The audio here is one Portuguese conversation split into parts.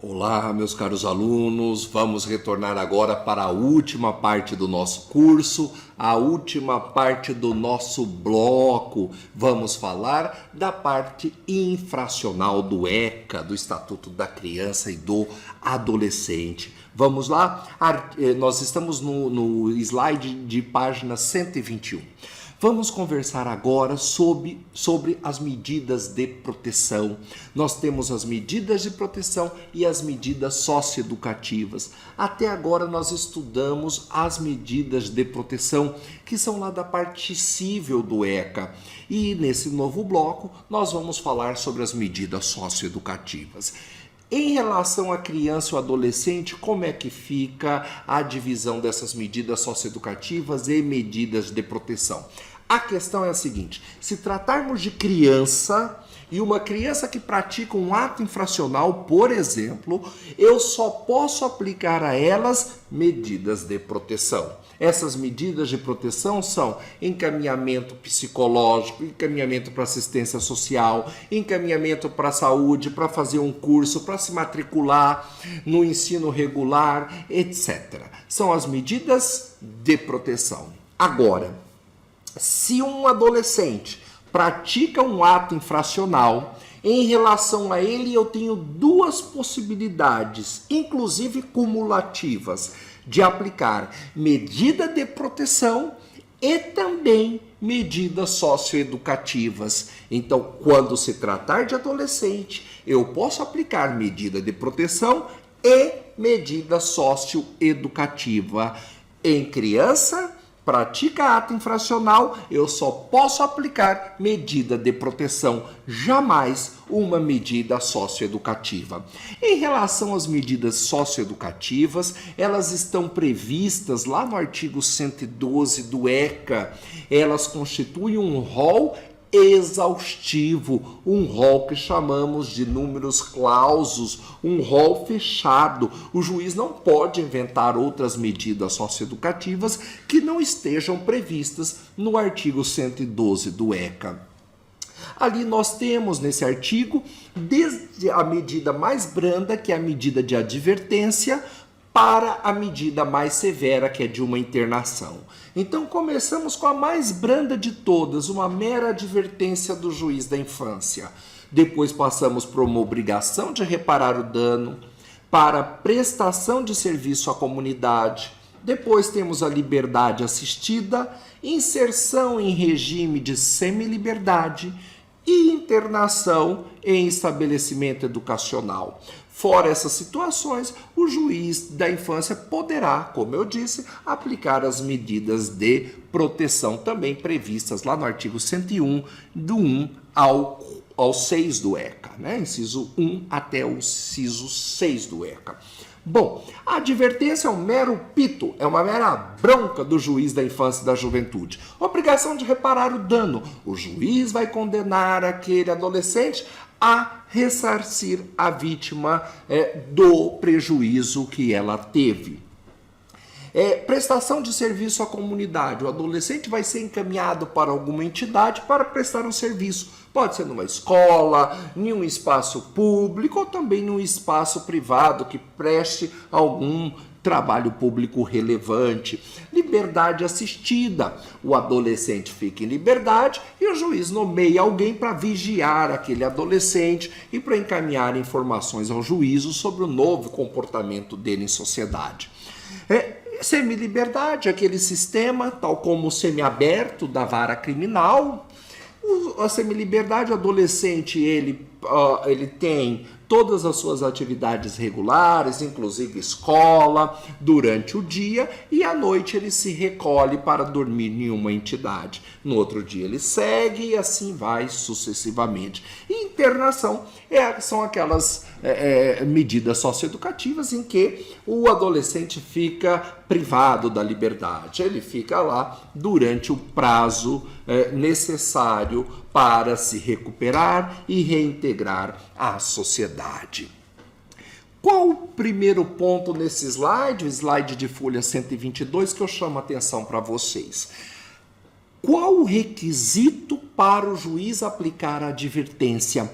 Olá, meus caros alunos, vamos retornar agora para a última parte do nosso curso, a última parte do nosso bloco. Vamos falar da parte infracional do ECA, do Estatuto da Criança e do Adolescente. Vamos lá? Nós estamos no slide de página 121. Vamos conversar agora sobre as medidas de proteção. Nós temos as medidas de proteção e as medidas socioeducativas. Até agora nós estudamos as medidas de proteção, que são lá da parte civil do ECA. E nesse novo bloco nós vamos falar sobre as medidas socioeducativas. Em relação à criança e ao adolescente, como é que fica a divisão dessas medidas socioeducativas e medidas de proteção? A questão é a seguinte: se tratarmos de criança e uma criança que pratica um ato infracional, por exemplo, eu só posso aplicar a elas medidas de proteção. Essas medidas de proteção são encaminhamento psicológico, encaminhamento para assistência social, encaminhamento para a saúde, para fazer um curso, para se matricular no ensino regular, etc. São as medidas de proteção. Agora, se um adolescente pratica um ato infracional, em relação a ele eu tenho duas possibilidades, inclusive cumulativas, de aplicar medida de proteção e também medidas socioeducativas. Então, quando se tratar de adolescente, eu posso aplicar medida de proteção e medida socioeducativa. Em criança, pratica ato infracional, eu só posso aplicar medida de proteção, jamais uma medida socioeducativa. Em relação às medidas socioeducativas, elas estão previstas lá no artigo 112 do ECA. Elas constituem um rol exaustivo, um rol que chamamos de números clausos, um rol fechado. O juiz não pode inventar outras medidas socioeducativas que não estejam previstas no artigo 112 do ECA. Ali nós temos nesse artigo, desde a medida mais branda, que é a medida de advertência, para a medida mais severa, que é de uma internação. Então começamos com a mais branda de todas, uma mera advertência do juiz da infância. Depois passamos por uma obrigação de reparar o dano, para prestação de serviço à comunidade. Depois temos a liberdade assistida, inserção em regime de semiliberdade e internação em estabelecimento educacional. Fora essas situações, o juiz da infância poderá, como eu disse, aplicar as medidas de proteção também previstas lá no artigo 101, do 1 ao 6 do ECA, né? Inciso 1 até o inciso 6 do ECA. Bom, a advertência é um mero pito, é uma mera bronca do juiz da infância e da juventude. Obrigação de reparar o dano. O juiz vai condenar aquele adolescente a ressarcir a vítima do prejuízo que ela teve. Prestação de serviço à comunidade. O adolescente vai ser encaminhado para alguma entidade para prestar um serviço. Pode ser numa escola, em um espaço público ou também num espaço privado que preste algum trabalho público relevante. Liberdade assistida. O adolescente fica em liberdade e o juiz nomeia alguém para vigiar aquele adolescente e para encaminhar informações ao juízo sobre o novo comportamento dele em sociedade. Semiliberdade, aquele sistema, tal como o semiaberto da vara criminal. A semiliberdade, o adolescente, ele tem todas as suas atividades regulares, inclusive escola, durante o dia, e à noite ele se recolhe para dormir em uma entidade. No outro dia ele segue e assim vai sucessivamente. E internação são aquelas medidas socioeducativas em que o adolescente fica privado da liberdade. Ele fica lá durante o prazo necessário para se recuperar e reintegrar à sociedade. Qual o primeiro ponto nesse slide, o slide de folha 122, que eu chamo a atenção para vocês? Qual o requisito para o juiz aplicar a advertência?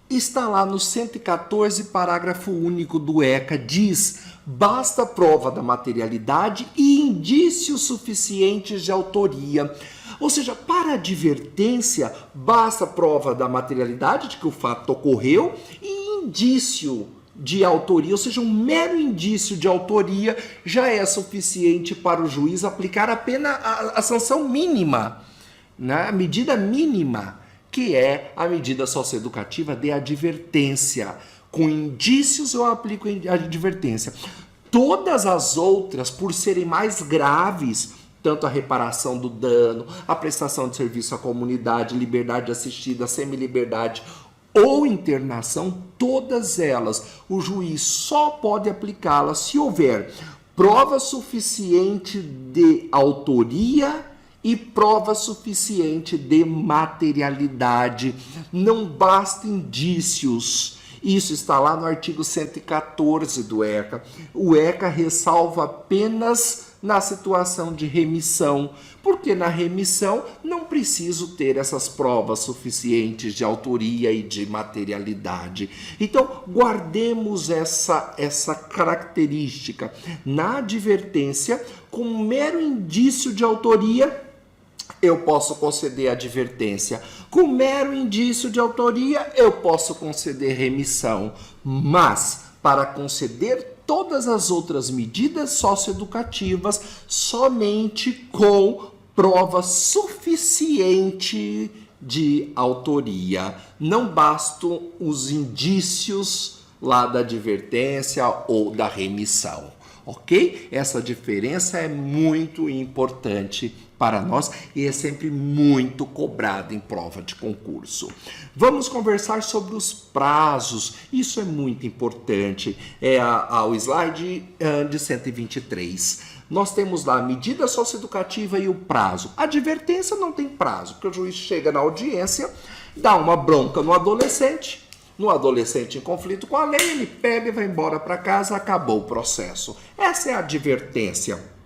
Está lá no 114, parágrafo único do ECA, diz: basta prova da materialidade e indícios suficientes de autoria. Ou seja, para advertência, basta prova da materialidade de que o fato ocorreu e indício de autoria, ou seja, um mero indício de autoria já é suficiente para o juiz aplicar apenas a sanção mínima, né? A medida mínima, que é a medida socioeducativa de advertência. Com indícios eu aplico a advertência. Todas as outras, por serem mais graves, tanto a reparação do dano, a prestação de serviço à comunidade, liberdade assistida, semi-liberdade ou internação, todas elas, o juiz só pode aplicá-las se houver prova suficiente de autoria e prova suficiente de materialidade. Não basta indícios. Isso está lá no artigo 114 do ECA. O ECA ressalva apenas na situação de remissão, porque na remissão não preciso ter essas provas suficientes de autoria e de materialidade. Então, guardemos essa característica. Na advertência, com um mero indício de autoria, eu posso conceder advertência. Com mero indício de autoria, eu posso conceder remissão. Mas, para conceder todas as outras medidas socioeducativas, somente com prova suficiente de autoria. Não bastam os indícios lá da advertência ou da remissão. Ok? Essa diferença é muito importante para nós e é sempre muito cobrada em prova de concurso. Vamos conversar sobre os prazos. Isso é muito importante. É o slide de 123. Nós temos lá a medida socioeducativa e o prazo. A advertência não tem prazo, porque o juiz chega na audiência, dá uma bronca no adolescente em conflito com a lei, ele pega e vai embora para casa, acabou o processo. Essa é a advertência.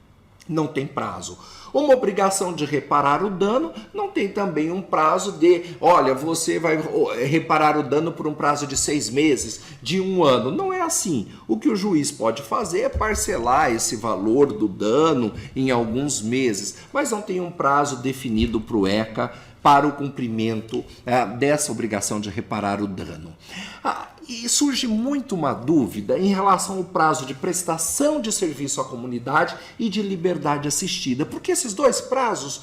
Não tem prazo. Uma obrigação de reparar o dano não tem também um prazo de, olha, você vai reparar o dano por um prazo de 6 meses, de 1 ano. Não é assim. O que o juiz pode fazer é parcelar esse valor do dano em alguns meses, mas não tem um prazo definido para o ECA para o cumprimento dessa obrigação de reparar o dano. E surge muito uma dúvida em relação ao prazo de prestação de serviço à comunidade e de liberdade assistida, porque esses dois prazos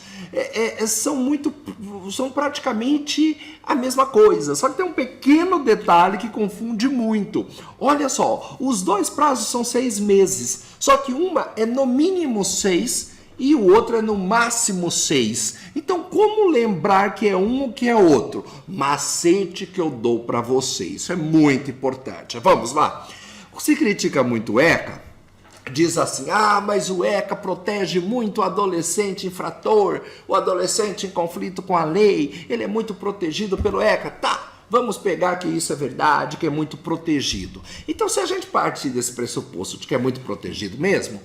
são praticamente a mesma coisa, só que tem um pequeno detalhe que confunde muito. Olha só, os dois prazos são 6 meses, só que uma é no mínimo 6 e o outro é no máximo 6. Então, como lembrar que é um ou que é outro? Macete que eu dou para você. Isso é muito importante. Vamos lá. Se critica muito o ECA, diz assim, mas o ECA protege muito o adolescente infrator, o adolescente em conflito com a lei, ele é muito protegido pelo ECA. Tá, vamos pegar que isso é verdade, que é muito protegido. Então, se a gente partir desse pressuposto de que é muito protegido mesmo,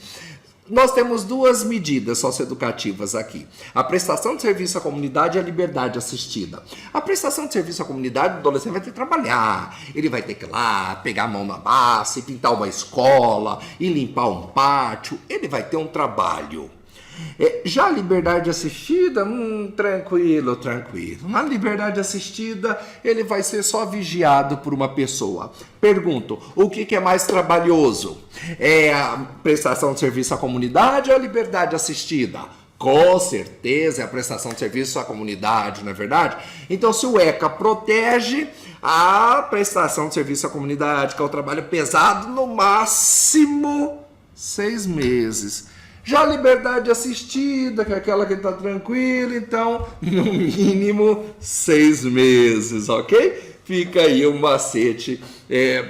nós temos duas medidas socioeducativas aqui. A prestação de serviço à comunidade e a liberdade assistida. A prestação de serviço à comunidade, o adolescente vai ter que trabalhar. Ele vai ter que ir lá, pegar a mão na massa, e pintar uma escola, e limpar um pátio. Ele vai ter um trabalho. Já a liberdade assistida, tranquilo. Na liberdade assistida, ele vai ser só vigiado por uma pessoa. Pergunto, o que é mais trabalhoso? É a prestação de serviço à comunidade ou a liberdade assistida? Com certeza é a prestação de serviço à comunidade, não é verdade? Então, se o ECA protege a prestação de serviço à comunidade, que é o trabalho pesado, no máximo 6 meses. Já a liberdade assistida, que é aquela que está tranquila, então, no mínimo 6 meses, ok? Fica aí um macete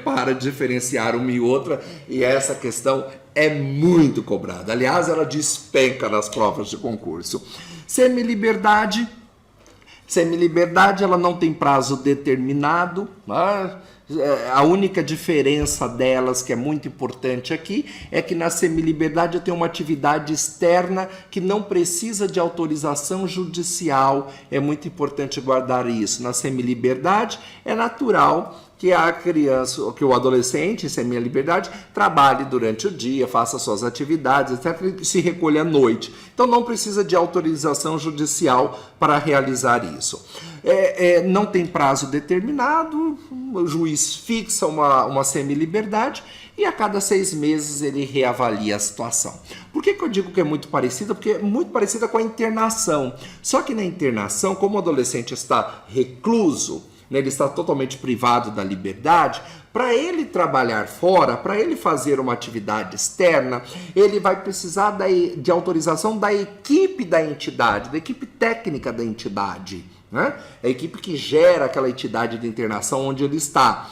para diferenciar uma e outra, e essa questão é muito cobrada. Aliás, ela despenca nas provas de concurso. Semi-liberdade, ela não tem prazo determinado, A única diferença delas, que é muito importante aqui, é que na semiliberdade eu tenho uma atividade externa que não precisa de autorização judicial. É muito importante guardar isso. Na semiliberdade é natural que a criança, que o adolescente, em semiliberdade, trabalhe durante o dia, faça suas atividades, etc., e se recolha à noite. Então não precisa de autorização judicial para realizar isso. Não tem prazo determinado, o juiz fixa uma semiliberdade e a cada 6 meses ele reavalia a situação. Por que eu digo que é muito parecida? Porque é muito parecida com a internação. Só que na internação, como o adolescente está recluso, ele está totalmente privado da liberdade, para ele trabalhar fora, para ele fazer uma atividade externa, ele vai precisar de autorização da equipe da entidade, da equipe técnica da entidade, né? A equipe que gera aquela entidade de internação onde ele está,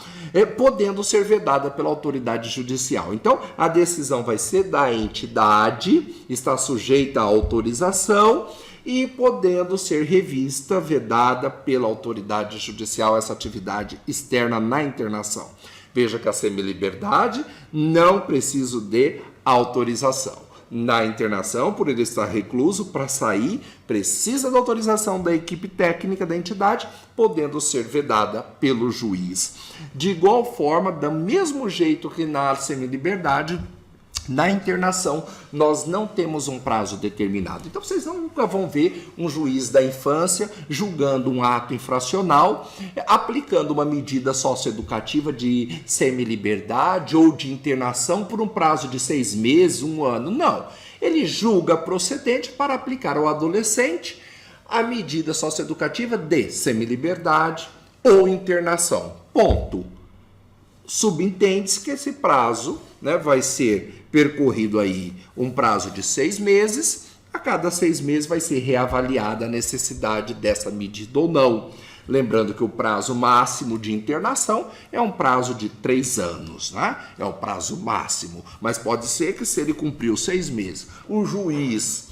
podendo ser vedada pela autoridade judicial. Então, a decisão vai ser da entidade, está sujeita à autorização, e podendo ser revista, vedada pela autoridade judicial essa atividade externa na internação. Veja que a semiliberdade não precisa de autorização. Na internação, por ele estar recluso, para sair, precisa da autorização da equipe técnica da entidade, podendo ser vedada pelo juiz. De igual forma, do mesmo jeito que na semiliberdade, na internação, nós não temos um prazo determinado. Então, vocês nunca vão ver um juiz da infância julgando um ato infracional, aplicando uma medida socioeducativa de semiliberdade ou de internação por um prazo de 6 meses, 1 ano. Não. Ele julga procedente para aplicar ao adolescente a medida socioeducativa de semiliberdade ou internação. Ponto. Subentende-se que esse prazo, né, vai ser percorrido aí um prazo de 6 meses, a cada 6 meses vai ser reavaliada a necessidade dessa medida ou não. Lembrando que o prazo máximo de internação é um prazo de 3 anos, né? É o prazo máximo, mas pode ser que se ele cumpriu 6 meses, o juiz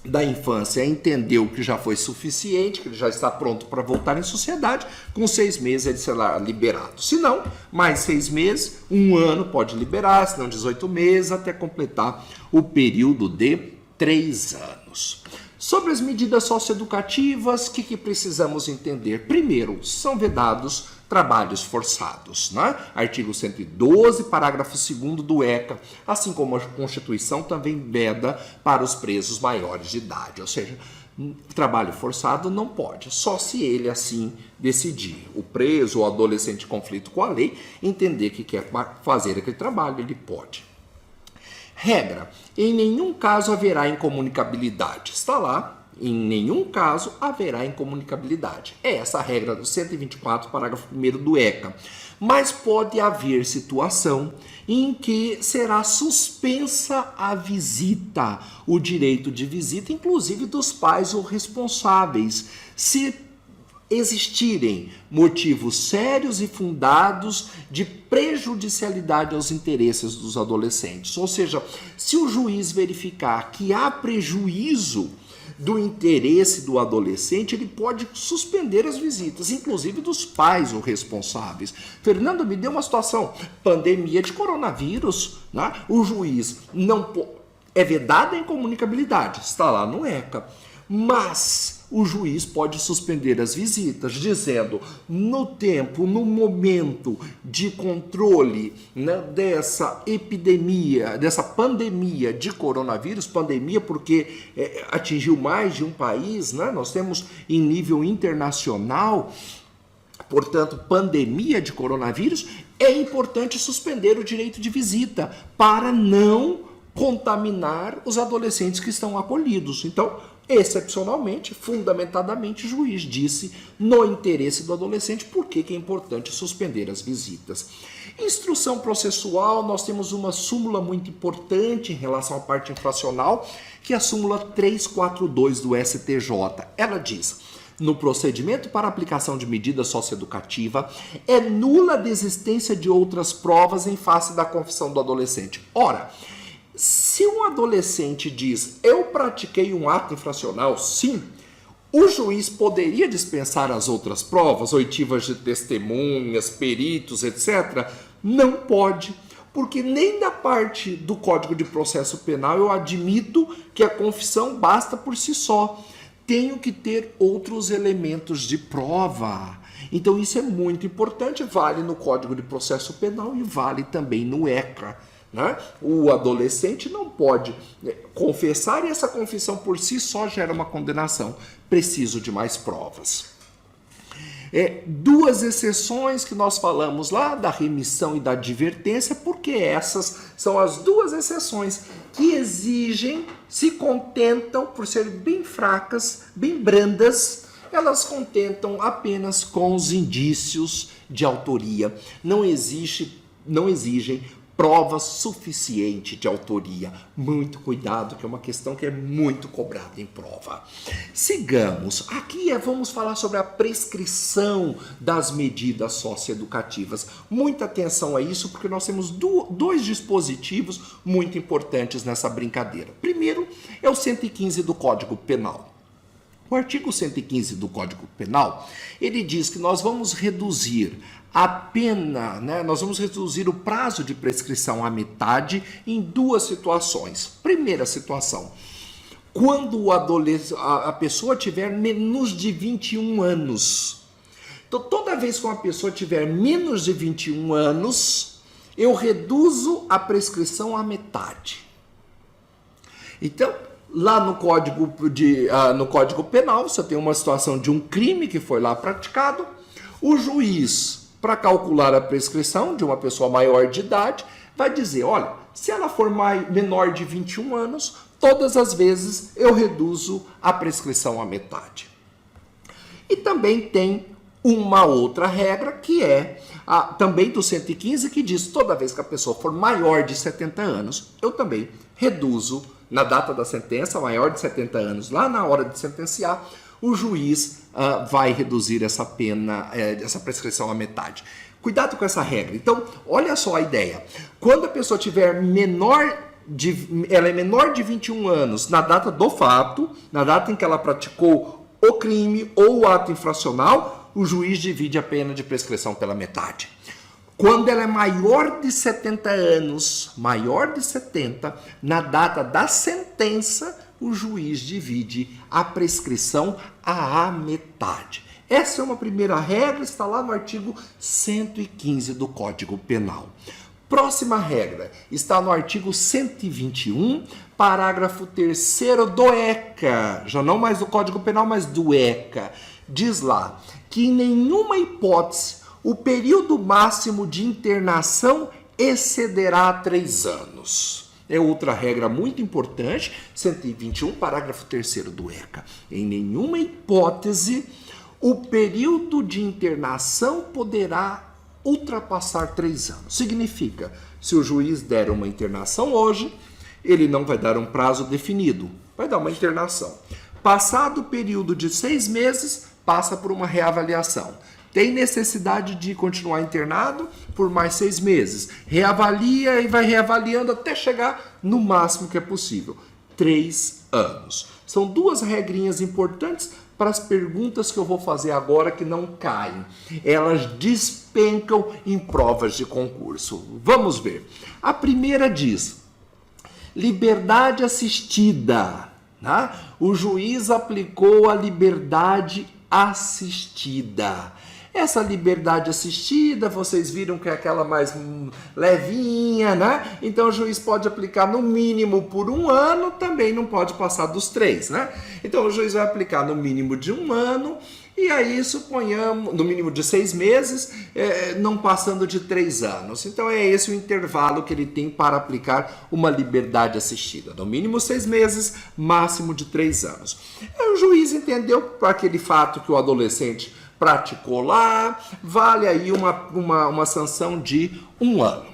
da infância entendeu que já foi suficiente, que ele já está pronto para voltar em sociedade, com 6 meses ele será liberado. Se não, mais 6 meses, 1 ano pode liberar, se não 18 meses, até completar o período de 3 anos. Sobre as medidas socioeducativas, o que precisamos entender? Primeiro, são vedados trabalhos forçados, né? Artigo 112, parágrafo 2º do ECA, assim como a Constituição também veda para os presos maiores de idade, ou seja, trabalho forçado não pode, só se ele assim decidir. O preso ou adolescente em conflito com a lei entender que quer fazer aquele trabalho, ele pode. Regra, em nenhum caso haverá incomunicabilidade. Está lá, em nenhum caso haverá incomunicabilidade. É essa a regra do 124, parágrafo 1º do ECA. Mas pode haver situação em que será suspensa a visita, o direito de visita, inclusive dos pais ou responsáveis, se existirem motivos sérios e fundados de prejudicialidade aos interesses dos adolescentes. Ou seja, se o juiz verificar que há prejuízo do interesse do adolescente, ele pode suspender as visitas, inclusive dos pais ou responsáveis. Fernando, me deu uma situação, pandemia de coronavírus, né? O juiz não é vedada a incomunicabilidade, está lá no ECA, mas o juiz pode suspender as visitas, dizendo, no tempo, no momento de controle, né, dessa epidemia, dessa pandemia de coronavírus, pandemia porque atingiu mais de um país, né? Nós temos em nível internacional, portanto, pandemia de coronavírus, é importante suspender o direito de visita para não contaminar os adolescentes que estão acolhidos. Então, excepcionalmente, fundamentadamente, o juiz disse no interesse do adolescente por que é importante suspender as visitas. Instrução processual, nós temos uma súmula muito importante em relação à parte infracional, que é a súmula 342 do STJ. Ela diz: no procedimento para aplicação de medida socioeducativa, é nula a desistência de outras provas em face da confissão do adolescente. Ora, se um adolescente diz, eu pratiquei um ato infracional, sim, O juiz poderia dispensar as outras provas, oitivas de testemunhas, peritos, etc.? Não pode, porque nem da parte do Código de Processo Penal eu admito que a confissão basta por si só. Tenho que ter outros elementos de prova. Então isso é muito importante, vale no Código de Processo Penal e vale também no ECA. Né? O adolescente não pode confessar e essa confissão por si só gera uma condenação. Preciso de mais provas. Duas exceções que nós falamos lá, da remissão e da advertência, porque essas são as duas exceções que exigem, se contentam, por serem bem fracas, bem brandas, elas contentam apenas com os indícios de autoria. Não exigem prova suficiente de autoria. Muito cuidado, que é uma questão que é muito cobrada em prova. Sigamos. Aqui vamos falar sobre a prescrição das medidas socioeducativas. Muita atenção a isso, porque nós temos dois dispositivos muito importantes nessa brincadeira. Primeiro é o 115 do Código Penal. O artigo 115 do Código Penal, ele diz que nós vamos reduzir a pena, nós vamos reduzir o prazo de prescrição à metade em duas situações. Primeira situação, quando a pessoa tiver menos de 21 anos. Então, toda vez que uma pessoa tiver menos de 21 anos, eu reduzo a prescrição à metade. Então, lá no Código Penal, você tem uma situação de um crime que foi lá praticado, o juiz, para calcular a prescrição de uma pessoa maior de idade, vai dizer, olha, se ela for menor de 21 anos, todas as vezes eu reduzo a prescrição à metade. E também tem uma outra regra, que é também do 115, que diz, toda vez que a pessoa for maior de 70 anos, eu também reduzo, na data da sentença, maior de 70 anos, lá na hora de sentenciar, o juiz vai reduzir essa pena, essa prescrição à metade. Cuidado com essa regra. Então, olha só a ideia. Quando a pessoa tiver ela é menor de 21 anos na data do fato, na data em que ela praticou o crime ou o ato infracional, o juiz divide a pena de prescrição pela metade. Quando ela é maior de 70 anos, maior de 70, na data da sentença, o juiz divide a prescrição à metade. Essa é uma primeira regra, está lá no artigo 115 do Código Penal. Próxima regra está no artigo 121, parágrafo 3º do ECA, já não mais do Código Penal, mas do ECA. Diz lá que em nenhuma hipótese o período máximo de internação excederá 3 anos. É outra regra muito importante, 121, parágrafo 3º do ECA. Em nenhuma hipótese o período de internação poderá ultrapassar 3 anos. Significa, se o juiz der uma internação hoje, ele não vai dar um prazo definido, vai dar uma internação. Passado o período de 6 meses, passa por uma reavaliação. Tem necessidade de continuar internado por mais 6 meses. Reavalia e vai reavaliando até chegar no máximo que é possível. 3 anos. São duas regrinhas importantes para as perguntas que eu vou fazer agora que não caem. Elas despencam em provas de concurso. Vamos ver. A primeira diz, liberdade assistida. Né? O juiz aplicou a liberdade assistida. Essa liberdade assistida, vocês viram que é aquela mais levinha, né? Então o juiz pode aplicar no mínimo por 1 ano, também não pode passar dos 3, né? Então o juiz vai aplicar no mínimo de 1 ano, e aí suponhamos, no mínimo de 6 meses, não passando de 3 anos. Então é esse o intervalo que ele tem para aplicar uma liberdade assistida. No mínimo 6 meses, máximo de 3 anos. Aí o juiz entendeu para aquele fato que o adolescente praticou lá, vale aí uma sanção de 1 ano.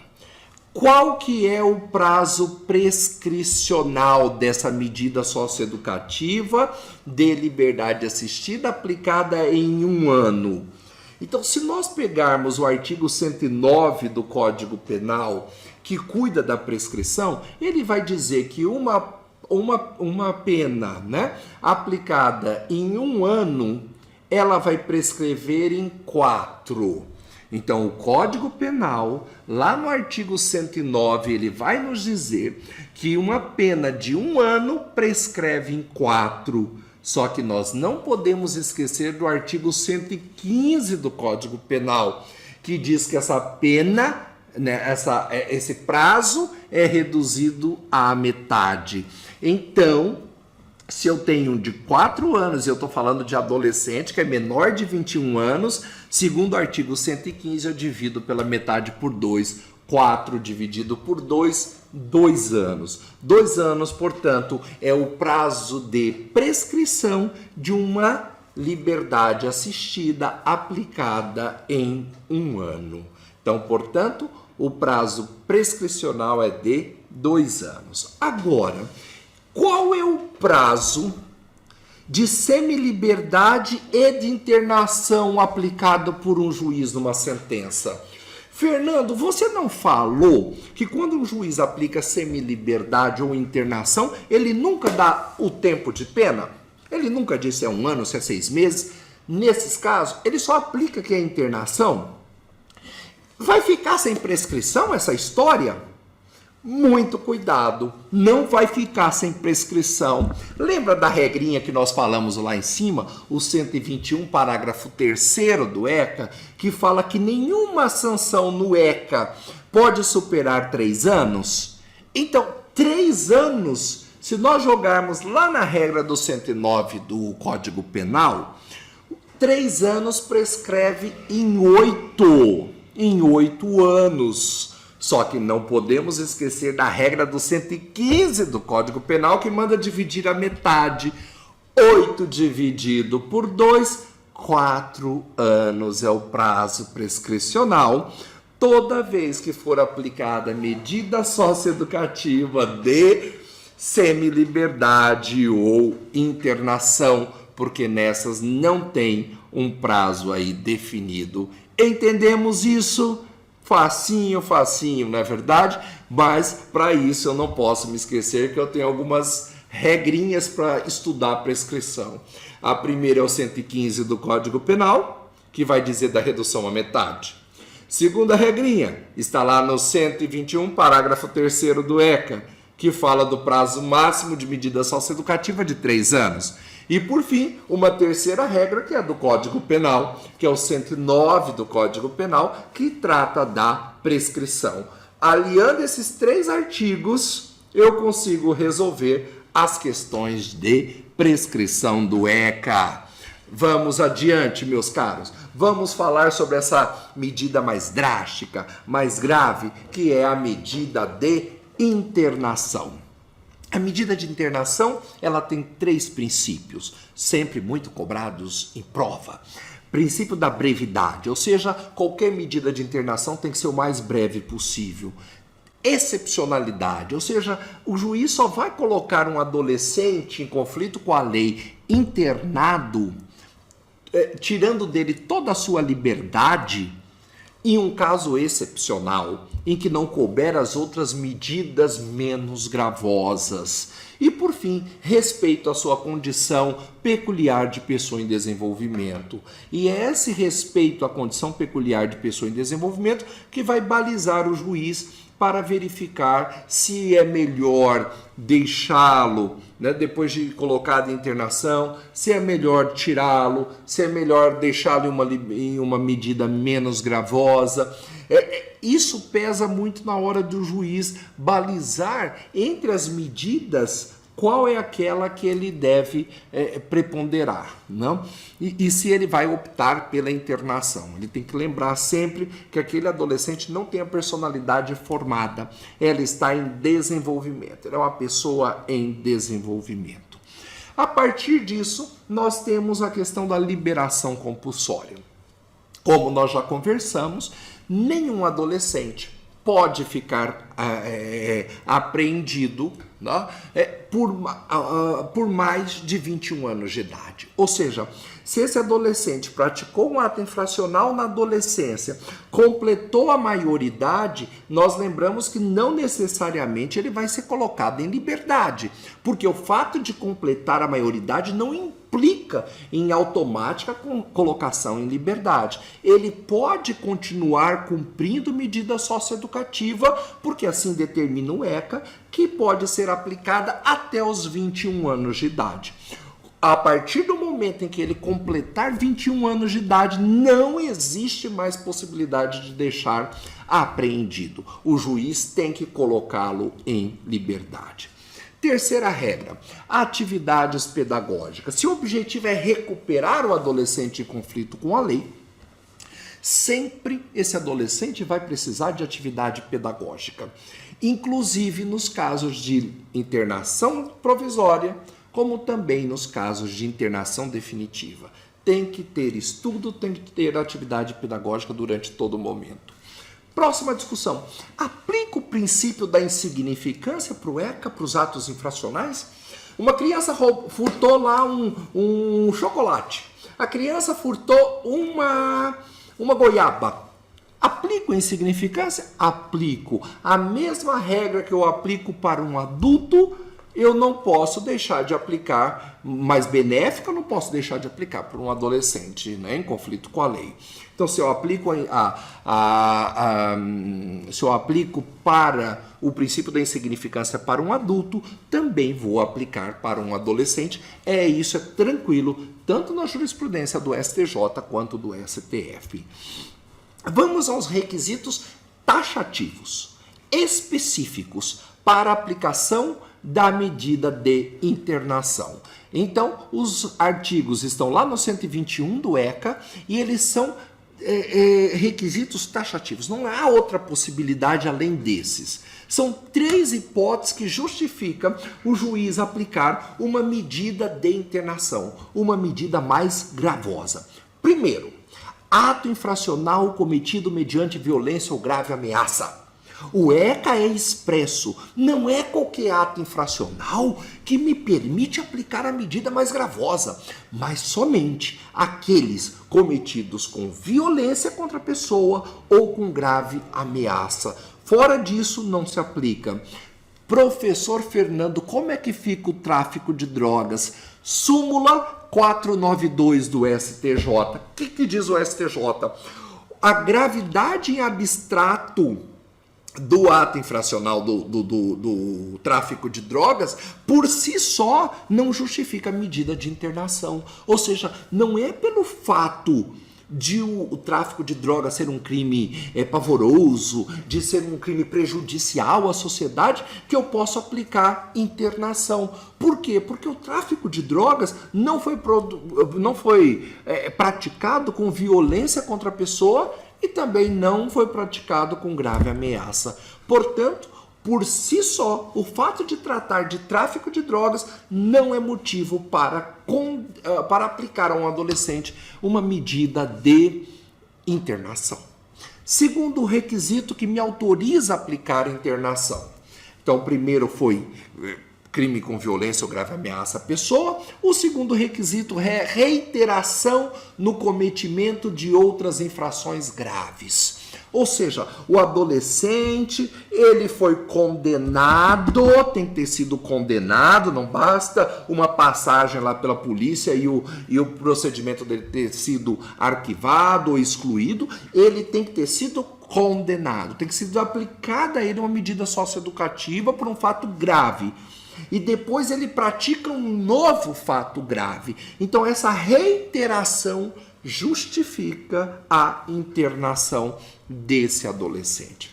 Qual que é o prazo prescricional dessa medida socioeducativa de liberdade assistida aplicada em 1 ano? Então, se nós pegarmos o artigo 109 do Código Penal, que cuida da prescrição, ele vai dizer que uma uma pena, né, aplicada em 1 ano, ela vai prescrever em 4. Então, o Código Penal, lá no artigo 109, ele vai nos dizer que uma pena de 1 ano prescreve em 4. Só que nós não podemos esquecer do artigo 115 do Código Penal, que diz que essa pena, né, esse prazo é reduzido à metade. Então, se eu tenho de 4 anos, eu estou falando de adolescente, que é menor de 21 anos, segundo o artigo 115, eu divido pela metade por 2. 4 dividido por 2, 2 anos. 2 anos, portanto, é o prazo de prescrição de uma liberdade assistida aplicada em 1 ano. Então, portanto, o prazo prescricional é de 2 anos. Agora, qual é o prazo de semiliberdade e de internação aplicado por um juiz numa sentença? Fernando, você não falou que quando um juiz aplica semiliberdade ou internação, ele nunca dá o tempo de pena? Ele nunca diz se é 1 ano, se é 6 meses. Nesses casos, ele só aplica que é internação. Vai ficar sem prescrição essa história? Muito cuidado, não vai ficar sem prescrição. Lembra da regrinha que nós falamos lá em cima, o 121, parágrafo 3º do ECA, que fala que nenhuma sanção no ECA pode superar 3 anos? Então, 3 anos, se nós jogarmos lá na regra do 109 do Código Penal, 3 anos prescreve em 8 anos. Só que não podemos esquecer da regra do 115 do Código Penal, que manda dividir a metade. 8 dividido por 2, 4 anos é o prazo prescricional. Toda vez que for aplicada medida socioeducativa de semiliberdade ou internação, porque nessas não tem um prazo aí definido. Entendemos isso? Facinho, facinho, não é verdade? Mas, para isso, eu não posso me esquecer que eu tenho algumas regrinhas para estudar a prescrição. A primeira é o 115 do Código Penal, que vai dizer da redução à metade. Segunda regrinha, está lá no 121, parágrafo 3º do ECA, que fala do prazo máximo de medida socioeducativa de 3 anos. E, por fim, uma terceira regra, que é do Código Penal, que é o 109 do Código Penal, que trata da prescrição. Aliando esses 3 artigos, eu consigo resolver as questões de prescrição do ECA. Vamos adiante, meus caros. Vamos falar sobre essa medida mais drástica, mais grave, que é a medida de internação. A medida de internação, ela tem 3 princípios, sempre muito cobrados em prova. Princípio da brevidade, ou seja, qualquer medida de internação tem que ser o mais breve possível. Excepcionalidade, ou seja, o juiz só vai colocar um adolescente em conflito com a lei internado, tirando dele toda a sua liberdade, em um caso excepcional, em que não couber as outras medidas menos gravosas. E, por fim, respeito à sua condição peculiar de pessoa em desenvolvimento. E é esse respeito à condição peculiar de pessoa em desenvolvimento que vai balizar o juiz para verificar se é melhor deixá-lo, né, depois de colocado em internação, se é melhor tirá-lo, se é melhor deixá-lo em uma medida menos gravosa. Isso pesa muito na hora do juiz balizar entre as medidas qual é aquela que ele deve preponderar, não? E se ele vai optar pela internação. Ele tem que lembrar sempre que aquele adolescente não tem a personalidade formada, ela está em desenvolvimento, ela é uma pessoa em desenvolvimento. A partir disso, nós temos a questão da liberação compulsória. Como nós já conversamos, nenhum adolescente pode ficar apreendido, né, por mais de 21 anos de idade. Ou seja, se esse adolescente praticou um ato infracional na adolescência, completou a maioridade, nós lembramos que não necessariamente ele vai ser colocado em liberdade, porque o fato de completar a maioridade não implica em automática colocação em liberdade. Ele pode continuar cumprindo medida socioeducativa, porque assim determina o ECA, que pode ser aplicada até os 21 anos de idade. A partir do momento em que ele completar 21 anos de idade, não existe mais possibilidade de deixar apreendido. O juiz tem que colocá-lo em liberdade. Terceira regra, atividades pedagógicas. Se o objetivo é recuperar o adolescente em conflito com a lei, sempre esse adolescente vai precisar de atividade pedagógica, inclusive nos casos de internação provisória, como também nos casos de internação definitiva. Tem que ter estudo, tem que ter atividade pedagógica durante todo o momento. Próxima discussão. Aplica o princípio da insignificância para o ECA, para os atos infracionais? Uma criança furtou lá um chocolate. A criança furtou uma goiaba. Aplico a insignificância? Aplico. A mesma regra que eu aplico para um adulto, eu não posso deixar de aplicar, mais benéfica, eu não posso deixar de aplicar para um adolescente, né, em conflito com a lei. Então, se eu aplico se eu aplico para o princípio da insignificância para um adulto, também vou aplicar para um adolescente. Isso é tranquilo, tanto na jurisprudência do STJ quanto do STF. Vamos aos requisitos taxativos, específicos para aplicação da medida de internação. Então, os artigos estão lá no 121 do ECA e eles são requisitos taxativos. Não há outra possibilidade além desses. São 3 hipóteses que justificam o juiz aplicar uma medida de internação, uma medida mais gravosa. Primeiro, ato infracional cometido mediante violência ou grave ameaça. O ECA é expresso, não é qualquer ato infracional que me permite aplicar a medida mais gravosa, mas somente aqueles cometidos com violência contra a pessoa ou com grave ameaça. Fora disso, não se aplica. Professor Fernando, como é que fica o tráfico de drogas? Súmula 492 do STJ. O que diz o STJ? A gravidade em abstrato do ato infracional do tráfico de drogas, por si só, não justifica a medida de internação. Ou seja, não é pelo fato de o tráfico de drogas ser um crime pavoroso, de ser um crime prejudicial à sociedade, que eu posso aplicar internação. Por quê? Porque o tráfico de drogas não foi praticado com violência contra a pessoa e também não foi praticado com grave ameaça. Portanto, por si só, o fato de tratar de tráfico de drogas não é motivo para aplicar a um adolescente uma medida de internação. Segundo requisito que me autoriza a aplicar internação. Então, o primeiro foi crime com violência ou grave ameaça à pessoa. O segundo requisito é reiteração no cometimento de outras infrações graves. Ou seja, o adolescente, ele foi condenado, tem que ter sido condenado, não basta uma passagem lá pela polícia e o procedimento dele ter sido arquivado ou excluído, ele tem que ter sido condenado, tem que ser aplicada a ele uma medida socioeducativa por um fato grave. E depois ele pratica um novo fato grave. Então essa reiteração justifica a internação desse adolescente.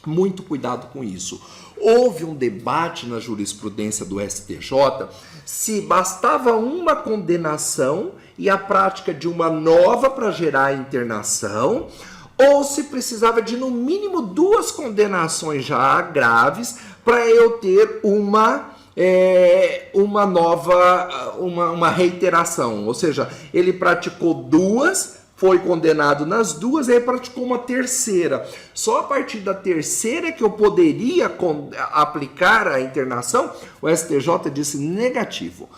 Muito cuidado com isso. Houve um debate na jurisprudência do STJ se bastava uma condenação e a prática de uma nova para gerar a internação, ou se precisava de no mínimo 2 condenações já graves para eu ter uma reiteração. Ou seja, ele praticou 2, foi condenado nas duas, aí praticou uma terceira. Só a partir da terceira que eu poderia aplicar a internação, o STJ disse negativo.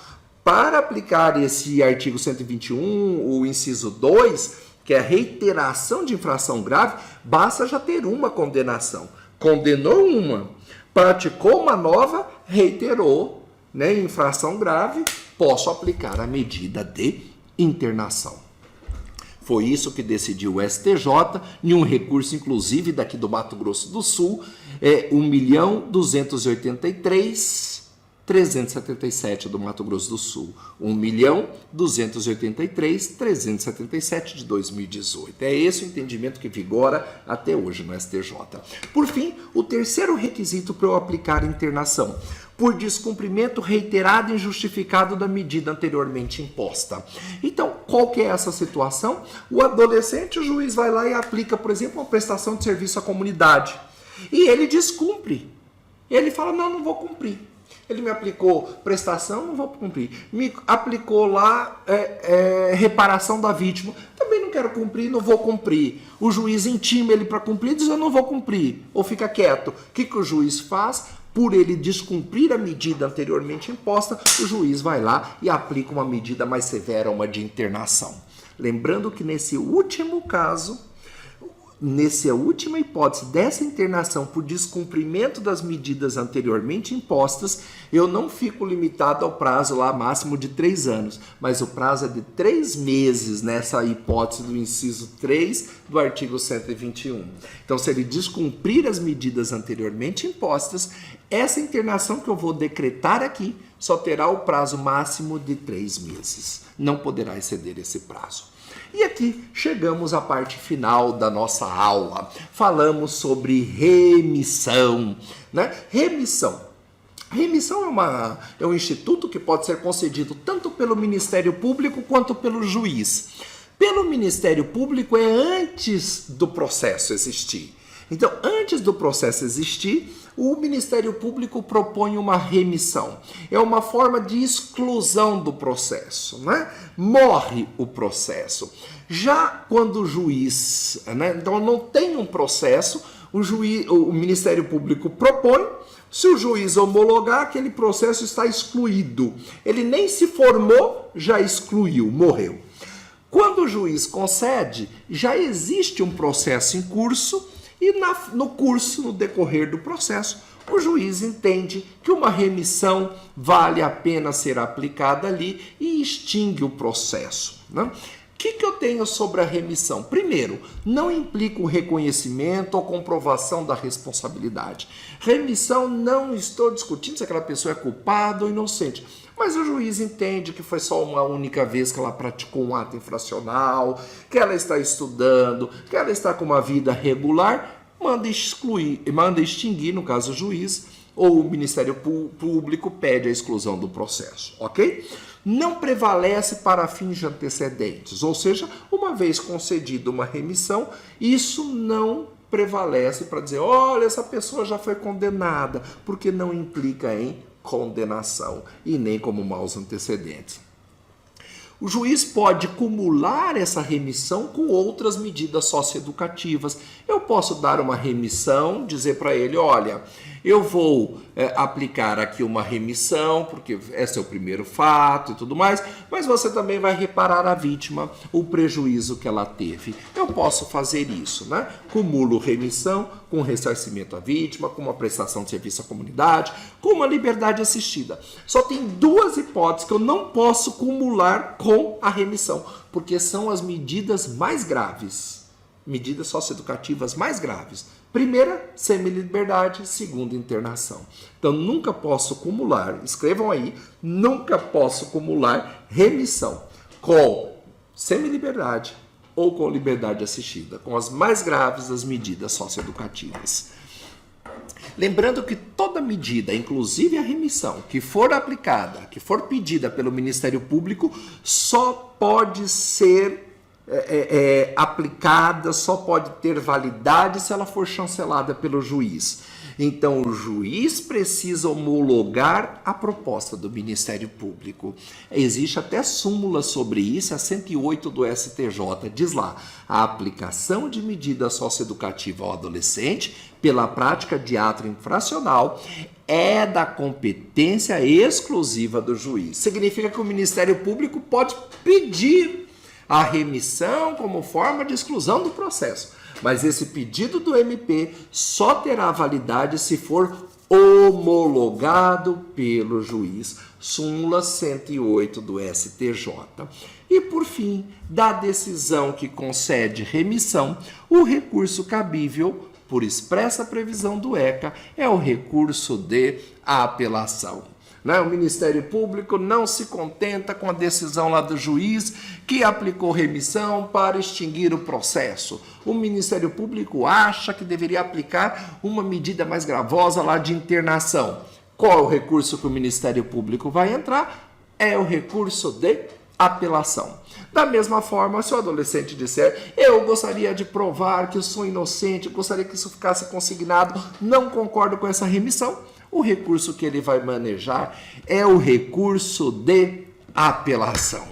Para aplicar esse artigo 121, o inciso 2, que é a reiteração de infração grave, basta já ter uma condenação. Condenou uma, praticou uma nova, reiterou, né, infração grave, posso aplicar a medida de internação. Foi isso que decidiu o STJ, em um recurso, inclusive, daqui do Mato Grosso do Sul, 1.283.377 do Mato Grosso do Sul. 1.283.377 de 2018. É esse o entendimento que vigora até hoje no STJ. Por fim, o terceiro requisito para eu aplicar a internação: por descumprimento reiterado e injustificado da medida anteriormente imposta. Então, qual que é essa situação? O adolescente, o juiz vai lá e aplica, por exemplo, uma prestação de serviço à comunidade. E ele descumpre. Ele fala, não vou cumprir. Ele me aplicou prestação, não vou cumprir. Me aplicou lá reparação da vítima. Também não quero cumprir, não vou cumprir. O juiz intima ele para cumprir e diz, eu não vou cumprir. Ou fica quieto. O que o juiz faz? Por ele descumprir a medida anteriormente imposta, o juiz vai lá e aplica uma medida mais severa, uma de internação. Lembrando que nesse último caso, nessa última hipótese dessa internação por descumprimento das medidas anteriormente impostas, eu não fico limitado ao prazo lá máximo de 3 anos, mas o prazo é de 3 meses nessa hipótese do inciso 3 do artigo 121. Então, se ele descumprir as medidas anteriormente impostas, essa internação que eu vou decretar aqui só terá o prazo máximo de 3 meses. Não poderá exceder esse prazo. E aqui chegamos à parte final da nossa aula. Falamos sobre remissão, né? Remissão é um instituto que pode ser concedido tanto pelo Ministério Público quanto pelo juiz. Pelo Ministério Público é antes do processo existir. Então, antes do processo existir, o Ministério Público propõe uma remissão. É uma forma de exclusão do processo, né? Morre o processo. Já quando o juiz, né? Então não tem um processo, o Ministério Público propõe, se o juiz homologar, aquele processo está excluído. Ele nem se formou, já excluiu, morreu. Quando o juiz concede, já existe um processo em curso, e no decorrer do processo, o juiz entende que uma remissão vale a pena ser aplicada ali e extingue o processo, né? O que eu tenho sobre a remissão? Primeiro, não implica o reconhecimento ou comprovação da responsabilidade. Remissão, não estou discutindo se aquela pessoa é culpada ou inocente, mas o juiz entende que foi só uma única vez que ela praticou um ato infracional, que ela está estudando, que ela está com uma vida regular, manda extinguir, no caso o juiz, ou o Ministério Público pede a exclusão do processo, ok? Não prevalece para fins de antecedentes, ou seja, uma vez concedida uma remissão, isso não prevalece para dizer, olha, essa pessoa já foi condenada, porque não implica em condenação e nem como maus antecedentes. O juiz pode cumular essa remissão com outras medidas socioeducativas. Eu posso dar uma remissão, dizer para ele, olha, eu vou aplicar aqui uma remissão, porque esse é o primeiro fato e tudo mais, mas você também vai reparar à vítima o prejuízo que ela teve. Eu posso fazer isso, né? Cumulo remissão com ressarcimento à vítima, com uma prestação de serviço à comunidade, com uma liberdade assistida. Só tem 2 hipóteses que eu não posso cumular com a remissão, porque são as medidas mais graves, medidas socioeducativas mais graves. Primeira, semiliberdade. Segunda, internação. Então, nunca posso cumular, escrevam aí, nunca posso cumular remissão com semiliberdade ou com liberdade assistida, com as mais graves das medidas socioeducativas. Lembrando que toda medida, inclusive a remissão, que for aplicada, que for pedida pelo Ministério Público, só pode ser aplicada, só pode ter validade se ela for chancelada pelo juiz. Então, o juiz precisa homologar a proposta do Ministério Público. Existe até súmula sobre isso, a 108 do STJ. Diz lá, a aplicação de medida socioeducativa ao adolescente pela prática de ato infracional é da competência exclusiva do juiz. Significa que o Ministério Público pode pedir a remissão como forma de exclusão do processo. Mas esse pedido do MP só terá validade se for homologado pelo juiz. Súmula 108 do STJ. E, por fim, da decisão que concede remissão, o recurso cabível, por expressa previsão do ECA, é o recurso de apelação. O Ministério Público não se contenta com a decisão lá do juiz que aplicou remissão para extinguir o processo. O Ministério Público acha que deveria aplicar uma medida mais gravosa lá de internação. Qual é o recurso que o Ministério Público vai entrar? É o recurso de apelação. Da mesma forma, se o adolescente disser, eu gostaria de provar que eu sou inocente, gostaria que isso ficasse consignado, não concordo com essa remissão, o recurso que ele vai manejar é o recurso de apelação.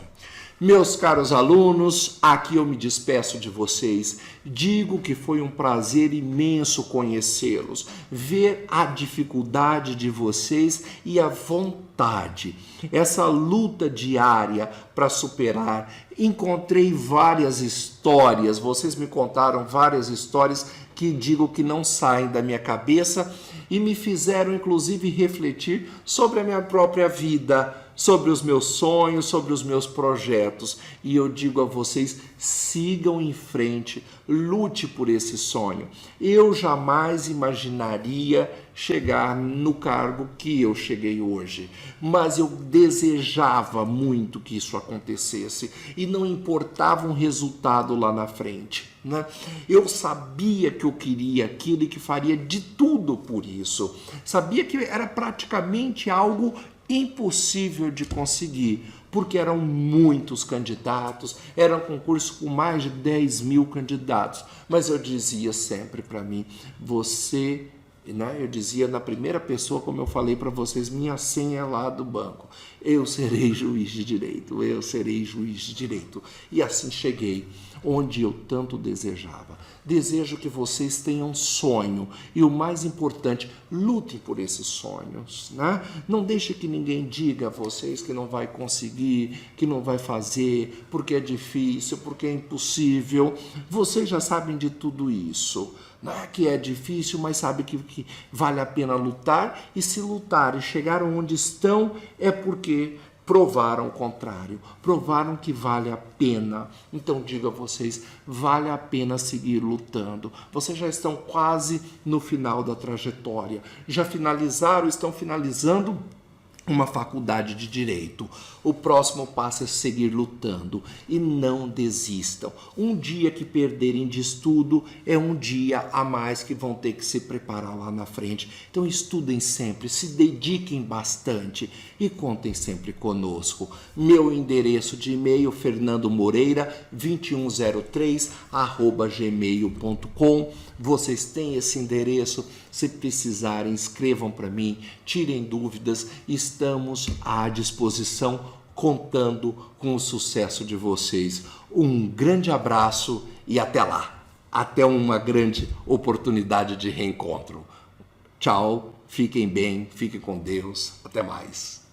Meus caros alunos, aqui eu me despeço de vocês. Digo que foi um prazer imenso conhecê-los, ver a dificuldade de vocês e a vontade, essa luta diária para superar. Encontrei várias histórias, vocês me contaram várias histórias que digo que não saem da minha cabeça e me fizeram inclusive refletir sobre a minha própria vida, sobre os meus sonhos, sobre os meus projetos. E eu digo a vocês, sigam em frente, lute por esse sonho. Eu jamais imaginaria chegar no cargo que eu cheguei hoje, mas eu desejava muito que isso acontecesse e não importava um resultado lá na frente, né? Eu sabia que eu queria aquilo e que faria de tudo por isso. Sabia que era praticamente algo impossível de conseguir, porque eram muitos candidatos, era um concurso com mais de 10 mil candidatos, mas eu dizia sempre para mim, você, né? Eu dizia na primeira pessoa, como eu falei para vocês, minha senha é lá do banco, eu serei juiz de direito, eu serei juiz de direito, e assim cheguei onde eu tanto desejava. Desejo que vocês tenham sonho e o mais importante, lutem por esses sonhos, né? Não deixe que ninguém diga a vocês que não vai conseguir, que não vai fazer, porque é difícil, porque é impossível. Vocês já sabem de tudo isso, né? Que é difícil, mas sabe que vale a pena lutar, e se lutar e chegar onde estão é porque provaram o contrário, provaram que vale a pena. Então digo a vocês, vale a pena seguir lutando. Vocês já estão quase no final da trajetória, já finalizaram, estão finalizando uma faculdade de direito. O próximo passo é seguir lutando e não desistam. Um dia que perderem de estudo é um dia a mais que vão ter que se preparar lá na frente. Então estudem sempre, se dediquem bastante e contem sempre conosco. Meu endereço de e-mail fernandomoreira2103@gmail.com. Vocês têm esse endereço, se precisarem, escrevam para mim, tirem dúvidas, estamos à disposição, contando com o sucesso de vocês. Um grande abraço e até lá, até uma grande oportunidade de reencontro. Tchau, fiquem bem, fiquem com Deus, até mais.